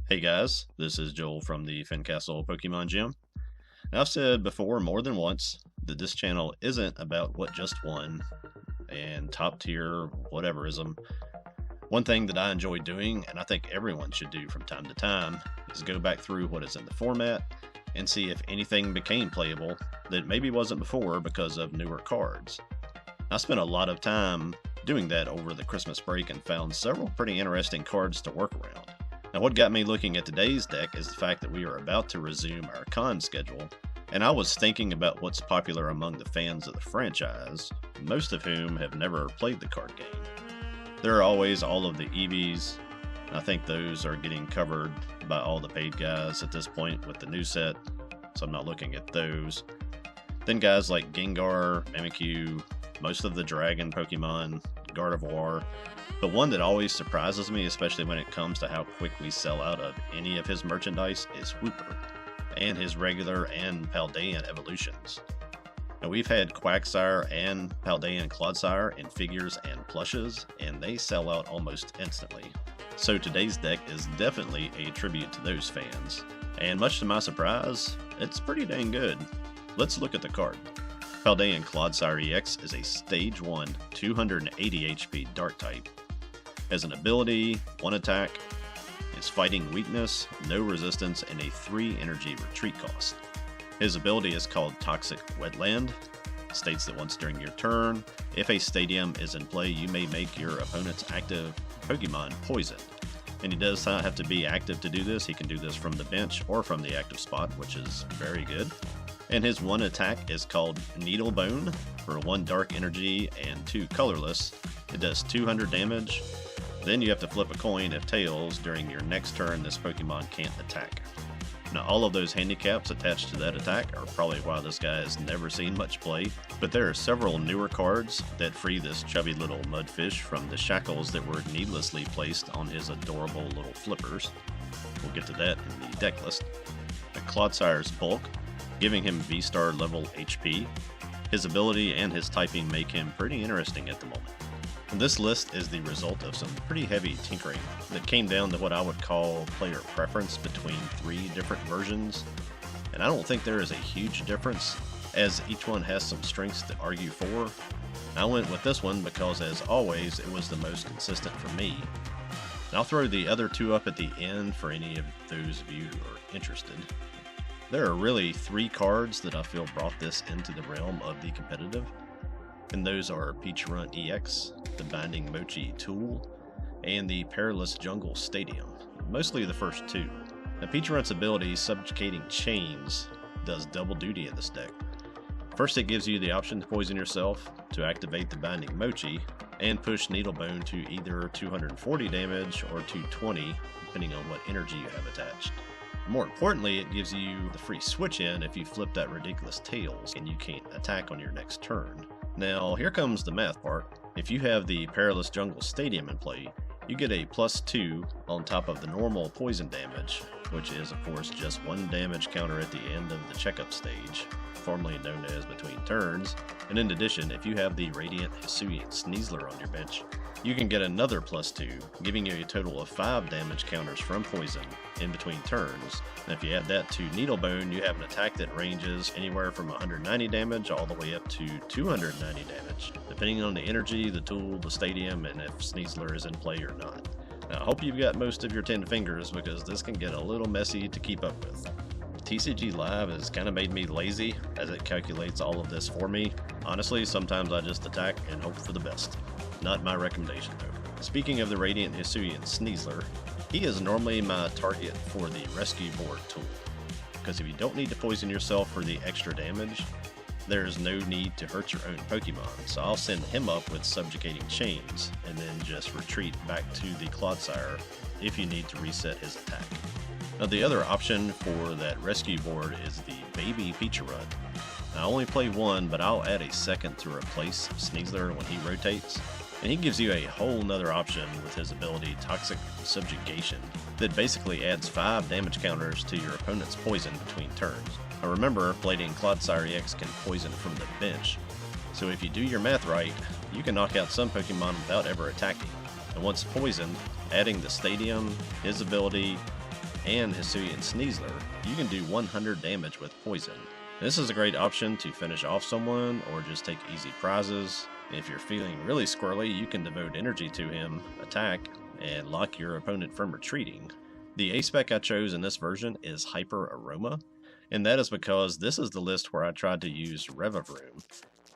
Hey guys, this is Joel from the Fincastle Pokemon Gym. Now, I've said before more than once that this channel isn't about what just won and top tier whateverism. One thing that I enjoy doing, and I think everyone should do from time to time, is go back through what is in the format and see if anything became playable that maybe wasn't before because of newer cards. I spent a lot of time doing that over the Christmas break and found several pretty interesting cards to work around. Now, what got me looking at today's deck is the fact that we are about to resume our con schedule, and I was thinking about what's popular among the fans of the franchise, most of whom have never played the card game. There are always all of the EVs. I think those are getting covered by all the paid guys at this point with the new set, so I'm not looking at those. Then guys like Gengar, Mimikyu, most of the Dragon Pokemon, Gardevoir. But one that always surprises me, especially when it comes to how quick we sell out of any of his merchandise, is Whooper, and his regular and Paldean evolutions. Now, we've had Quagsire and Paldean Clodsire in figures and plushes, and they sell out almost instantly. So today's deck is definitely a tribute to those fans, and much to my surprise, it's pretty dang good. Let's look at the card. Paldean Clodsire EX is a Stage 1, 280 HP Dark type. Has an ability, 1 attack, is fighting weakness, no resistance, and a 3 energy retreat cost. His ability is called Toxic Wetland. States that once during your turn, if a stadium is in play, you may make your opponent's active Pokemon poisoned. And he does not have to be active to do this. He can do this from the bench or from the active spot, which is very good. And his 1 attack is called Needle Bone for 1 dark energy and 2 colorless. It does 200 damage. Then you have to flip a coin if tails. During your next turn, this Pokemon can't attack. Now, all of those handicaps attached to that attack are probably why this guy has never seen much play, but there are several newer cards that free this chubby little mudfish from the shackles that were needlessly placed on his adorable little flippers. We'll get to that in the deck list. The Clodsire's bulk, giving him V-Star level HP. His ability and his typing make him pretty interesting at the moment. And this list is the result of some pretty heavy tinkering that came down to what I would call player preference between 3 different versions. And I don't think there is a huge difference, as each one has some strengths to argue for. I went with this one because, as always, it was the most consistent for me. And I'll throw the other 2 up at the end for any of those of you who are interested. There are really 3 cards that I feel brought this into the realm of the competitive, and those are Peachrunt EX, the Binding Mochi Tool, and the Perilous Jungle Stadium, mostly the first 2. Now, Peachrunt's ability, Subjugating Chains, does double duty in this deck. First, it gives you the option to poison yourself to activate the Binding Mochi, and push Needlebone to either 240 damage or 220, depending on what energy you have attached. More importantly, it gives you the free switch in if you flip that ridiculous tails and you can't attack on your next turn. Now, here comes the math part. If you have the Perilous Jungle Stadium in play, you get a +2 on top of the normal poison damage, which is of course just 1 damage counter at the end of the checkup stage, formerly known as between turns. And in addition, if you have the Radiant Hisuian Sneasler on your bench, you can get another +2, giving you a total of 5 damage counters from poison in between turns. And if you add that to Needlebone, you have an attack that ranges anywhere from 190 damage all the way up to 290 damage, depending on the energy, the tool, the stadium, and if Sneasler is in play or not. Now, I hope you've got most of your 10 fingers, because this can get a little messy to keep up with. TCG Live has kind of made me lazy, as it calculates all of this for me. Honestly, sometimes I just attack and hope for the best. Not my recommendation, though. Speaking of the Radiant Hisuian Sneasler, he is normally my target for the Rescue Board tool, because if you don't need to poison yourself for the extra damage, there is no need to hurt your own Pokemon, so I'll send him up with Subjugating Chains, and then just retreat back to the Clodsire if you need to reset his attack. Now, the other option for that Rescue Board is the Baby Peachrunt. I only play 1, but I'll add a second to replace Sneasler when he rotates, and he gives you a whole nother option with his ability Toxic Subjugation that basically adds 5 damage counters to your opponent's poison between turns. Now remember, Paldean Clodsire EX can poison from the bench, so if you do your math right, you can knock out some Pokemon without ever attacking. And once poisoned, adding the Stadium, his ability, and Hisuian Sneasler, you can do 100 damage with poison. This is a great option to finish off someone or just take easy prizes. If you're feeling really squirrely, you can devote energy to him, attack, and lock your opponent from retreating. The A-spec I chose in this version is Hyper Aroma, and that is because this is the list where I tried to use Revavroom.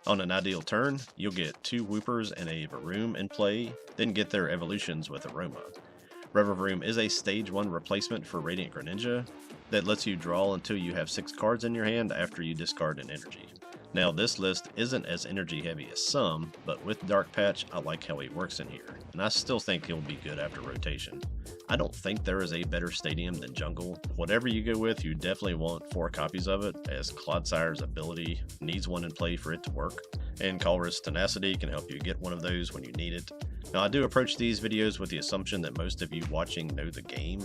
On an ideal turn, you'll get 2 Whoopers and a Varoom in play, then get their evolutions with Aroma. Revavroom is a stage 1 replacement for Radiant Greninja that lets you draw until you have 6 cards in your hand after you discard an energy. Now this list isn't as energy heavy as some, but with Dark Patch I like how he works in here, and I still think he'll be good after rotation. I don't think there is a better stadium than Jungle. Whatever you go with, you definitely want 4 copies of it, as Clodsire's ability needs one in play for it to work, and Colress's Tenacity can help you get one of those when you need it. Now I do approach these videos with the assumption that most of you watching know the game,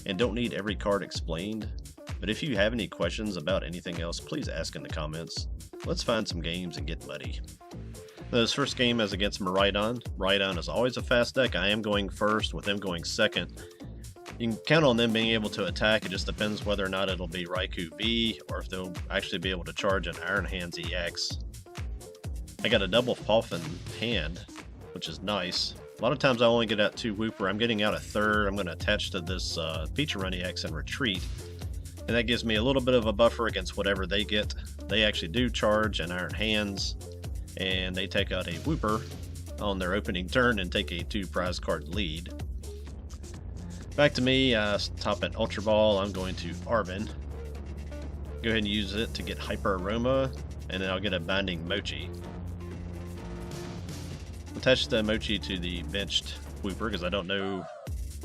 and don't need every card explained, but if you have any questions about anything else, please ask in the comments. Let's find some games and get muddy. This first game is against Miraidon. Miraidon is always a fast deck. I am going first, with them going second. You can count on them being able to attack. It just depends whether or not it'll be Raikou V, or if they'll actually be able to charge an Iron Hands EX. I got a double Poffin hand, which is nice. A lot of times I only get out 2 Wooper. I'm getting out a third. I'm going to attach to this Featurun EX and retreat. And that gives me a little bit of a buffer against whatever they get. They actually do charge an Iron Hands, and they take out a Wooper on their opening turn and take a 2 prize card lead. Back to me, I top an Ultra Ball. I'm going to Arven. Go ahead and use it to get Hyper Aroma, and then I'll get a Binding Mochi. Attach the Mochi to the benched Wooper because I don't know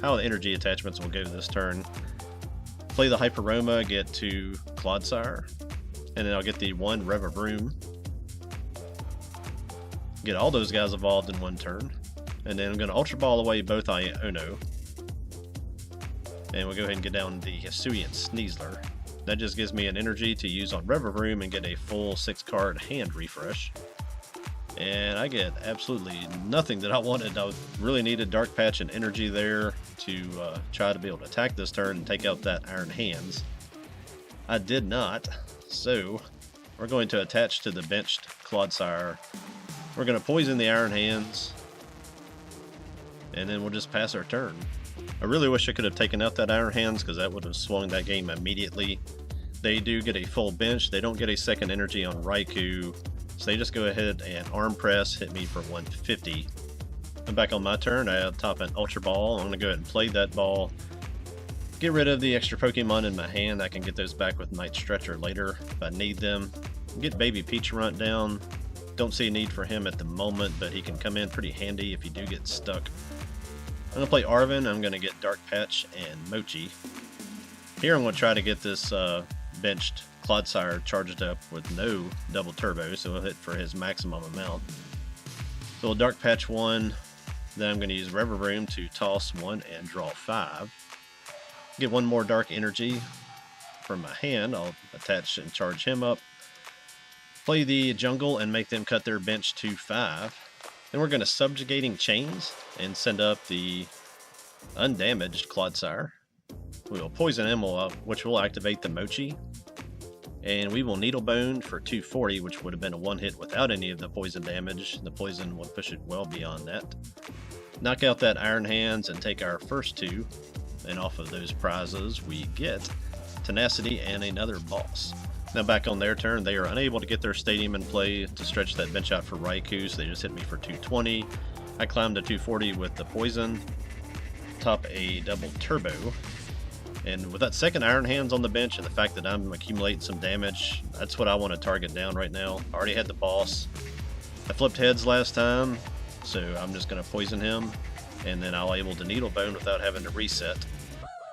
how the energy attachments will go this turn. Play the Hyper Aroma, get 2 Clodsire, and then I'll get the 1 Revavroom. Get all those guys evolved in 1 turn, and then I'm going to Ultra Ball away both Iono. And we'll go ahead and get down the Hisuian Sneasler. That just gives me an energy to use on Revavroom and get a full 6-card hand refresh. And I get absolutely nothing that I wanted. I really needed Dark Patch and energy there to try to be able to attack this turn and take out that Iron Hands. I did not, so we're going to attach to the benched Clodsire. We're going to poison the Iron Hands, and then we'll just pass our turn. I really wish I could have taken out that Iron Hands because that would have swung that game immediately. They do get a full bench. They don't get a second energy on Raikou, so they just go ahead and Arm Press, hit me for 150. I'm back on my turn. I top an Ultra Ball. I'm going to go ahead and play that ball. Get rid of the extra Pokemon in my hand. I can get those back with Night Stretcher later if I need them. Get Baby Peachunt down. Don't see a need for him at the moment, but he can come in pretty handy if you do get stuck. I'm going to play Arven. I'm going to get Dark Patch and Mochi. Here I'm going to try to get this benched Clodsire charged up with no double turbo, so he'll hit for his maximum amount. So we'll Dark Patch 1, then I'm going to use Revavroom to toss 1 and draw 5. Get 1 more Dark Energy from my hand. I'll attach and charge him up. Play the Jungle and make them cut their bench to 5. Then we're going to Subjugating Chains and send up the undamaged Clodsire. We will poison him, which will activate the Mochi. And we will Needle Bone for 240, which would have been a 1-hit without any of the poison damage. The poison will push it well beyond that. Knock out that Iron Hands and take our first 2. And off of those prizes, we get Tenacity and another Boss. Now back on their turn, they are unable to get their stadium in play to stretch that bench out for Raikou, so they just hit me for 220. I climbed to 240 with the poison, top a double turbo, and with that second Iron Hands on the bench and the fact that I'm accumulating some damage, that's what I want to target down right now. I already had the boss. I flipped heads last time, so I'm just going to poison him, and then I'll able to Needle Bone without having to reset.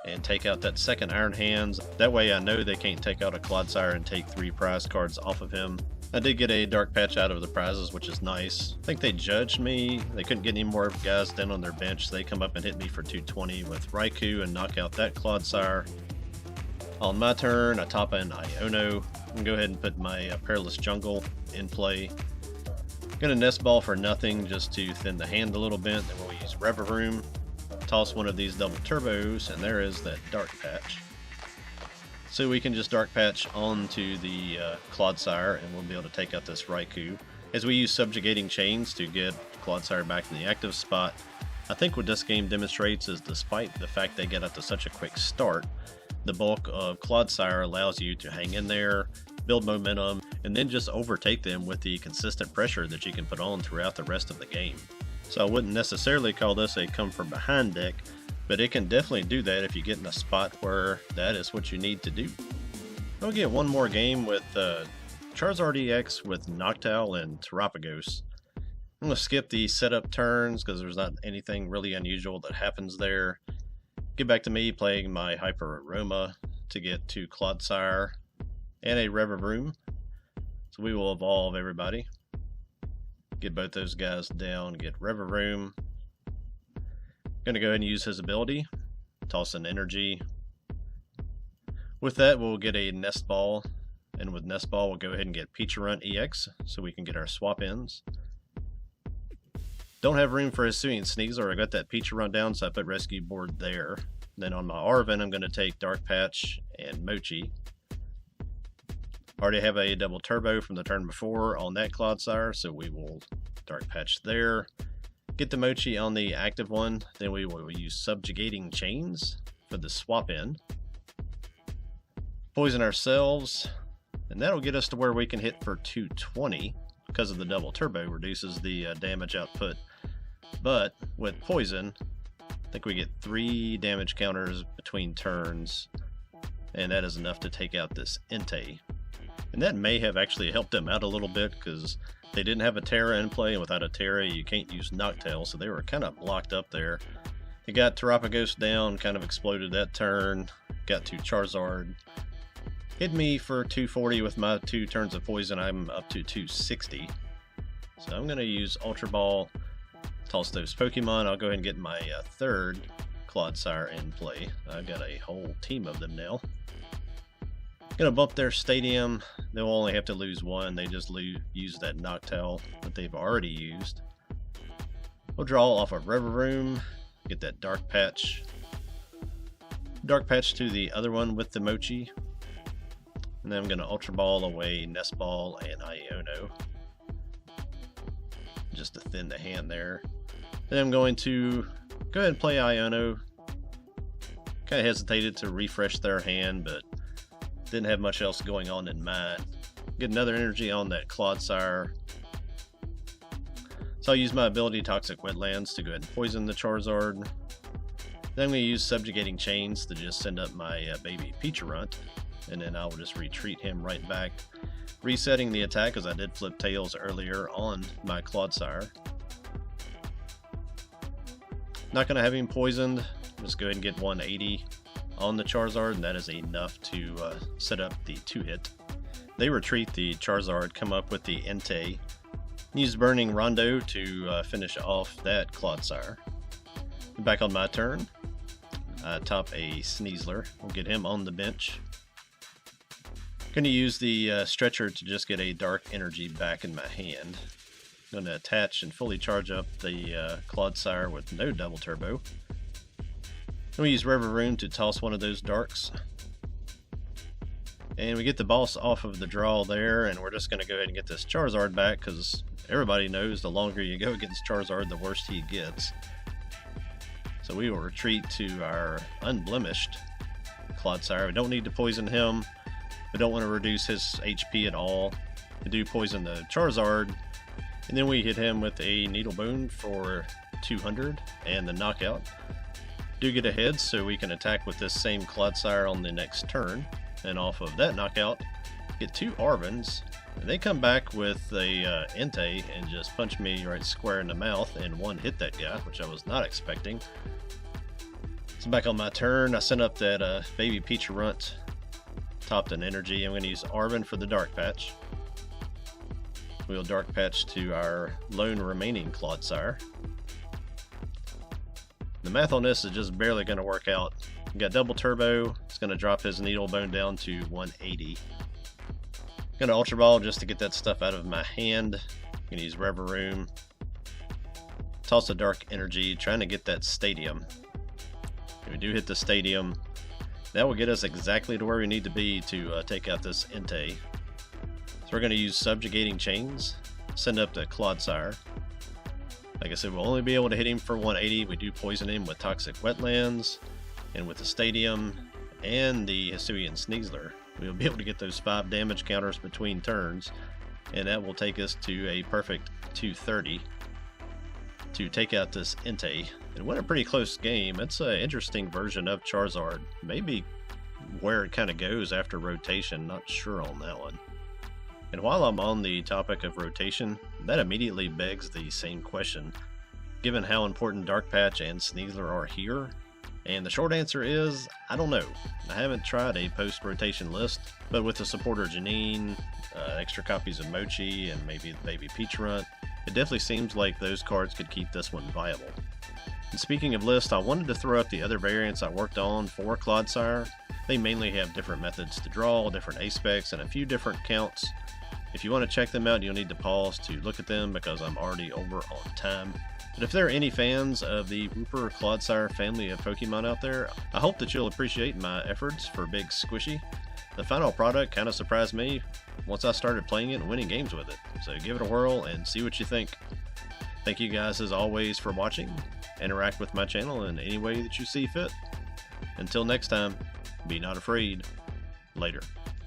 And take out that second Iron Hands. That way I know they can't take out a Clodsire and take 3 prize cards off of him. I did get a Dark Patch out of the prizes, which is nice. I think they judged me. They couldn't get any more guys down on their bench. They come up and hit me for 220 with Raikou and knock out that Clodsire. On my turn, I top an Iono. I'm going to go ahead and put my Perilous Jungle in play. I'm going to Nest Ball for nothing just to thin the hand a little bit. Then we'll use Revavroom. toss one of these double turbos, and there is that dark patch. So we can just dark patch onto the Clodsire, and we'll be able to take out this Raikou. As we use subjugating chains to get Clodsire back in the active spot, I think what this game demonstrates is, despite the fact they get up to such a quick start, the bulk of Clodsire allows you to hang in there, build momentum, and then just overtake them with the consistent pressure that you can put on throughout the rest of the game. So I wouldn't necessarily call this a come from behind deck, but it can definitely do that if you get in a spot where that is what you need to do. We'll get one more game with Charizard EX with Noctowl and Terapagos. I'm going to skip the setup turns because there's not anything really unusual that happens there. Get back to me playing my Hyper Aroma to get to Clodsire and a Revavroom. So we will evolve everybody. Get both those guys down, get Revavroom. Going to go ahead and use his ability. Toss an energy. With that, we'll get a Nest Ball. And with Nest Ball, we'll go ahead and get Peacharunt EX so we can get our swap ins. Don't have room for a Hisuian Sneasler. I got that Peacharunt down, so I put Rescue Board there. Then on my Arven, I'm going to take Dark Patch and Mochi. Already have a double turbo from the turn before on that Clodsire, so we will Dark Patch there. Get the Mochi on the active one, then we will use Subjugating Chains for the swap in. Poison ourselves, and that'll get us to where we can hit for 220. Because of the double turbo, reduces the damage output. But with poison, I think we get 3 damage counters between turns, and that is enough to take out this Entei. And that may have actually helped them out a little bit, because they didn't have a Terra in play, and without a Terra you can't use Noctowl, so they were kind of blocked up there. They got Terapagos down, kind of exploded that turn, got to Charizard. Hit me for 240 with my 2 turns of poison. I'm up to 260. So I'm going to use Ultra Ball, toss those Pokemon. I'll go ahead and get my third Clodsire in play. I've got a whole team of them now. Going to bump their stadium. They'll only have to lose 1. They just use that Noctowl that they've already used. We'll draw off a Revavroom, get that Dark Patch. Dark Patch to the other one with the Mochi. And then I'm going to Ultra Ball away Nest Ball and Iono, just to thin the hand there. Then I'm going to go ahead and play Iono. Kind of hesitated to refresh their hand, but didn't have much else going on in mind. Get another energy on that Clodsire. So I'll use my ability Toxic Wetlands to go ahead and poison the Charizard. Then I'm going to use Subjugating Chains to just send up my baby Peacharunt. And then I will just retreat him right back, resetting the attack as I did flip tails earlier on my Clodsire. Not going to have him poisoned, just go ahead and get 180 on the Charizard, and that is enough to set up the 2-hit. They retreat the Charizard, come up with the Entei, use Burning Rondo to finish off that Clodsire. Back on my turn, I top a Sneasler, we'll get him on the bench. Going to use the stretcher to just get a dark energy back in my hand. Going to attach and fully charge up the Clodsire with no double turbo. Then we use Revavroom to toss one of those darks. And we get the boss off of the draw there, and we're just going to go ahead and get this Charizard back, because everybody knows the longer you go against Charizard, the worse he gets. So we will retreat to our unblemished Clodsire. We don't need to poison him. We don't want to reduce his HP at all. We do poison the Charizard, and then we hit him with a Needle Bone for 200 and the knockout. Do get ahead, so we can attack with this same Clodsire on the next turn, and off of that knockout, get 2 Arvens, and they come back with a Entei and just punch me right square in the mouth and one hit that guy, which I was not expecting. So back on my turn, I sent up that baby Peacharunt. Topped an energy. I'm going to use Arven for the Dark Patch. We'll Dark Patch to our lone remaining Clodsire. The math on this is just barely going to work out. We got double turbo. It's going to drop his Needle Bone down to 180. Going to Ultra Ball just to get that stuff out of my hand. Going to use Revavroom. Toss a Dark Energy, trying to get that Stadium. We do hit the stadium. That will get us exactly to where we need to be to take out this Entei. So we're going to use Subjugating Chains, send up the Clodsire. Like I said, we'll only be able to hit him for 180. We do poison him with Toxic Wetlands, and with the Stadium and the Hisuian Sneasler, we'll be able to get those 5 damage counters between turns, and that will take us to a perfect 230 to take out this Entei. It went a pretty close game. It's an interesting version of Charizard. Maybe where it kind of goes after rotation, not sure on that one. And while I'm on the topic of rotation, that immediately begs the same question, given how important Dark Patch and Sneasler are here. And the short answer is, I don't know. I haven't tried a post-rotation list, but with the supporter Janine, extra copies of Mochi, and maybe the Baby Peach Runt, it definitely seems like those cards could keep this one viable. And speaking of lists, I wanted to throw up the other variants I worked on for Clodsire. They mainly have different methods to draw, different aspects, and a few different counts. If you want to check them out, you'll need to pause to look at them because I'm already over on time. But if there are any fans of the Wooper Clodsire family of Pokemon out there, I hope that you'll appreciate my efforts for Big Squishy. The final product kind of surprised me once I started playing it and winning games with it. So give it a whirl and see what you think. Thank you guys as always for watching. Interact with my channel in any way that you see fit. Until next time, be not afraid. Later.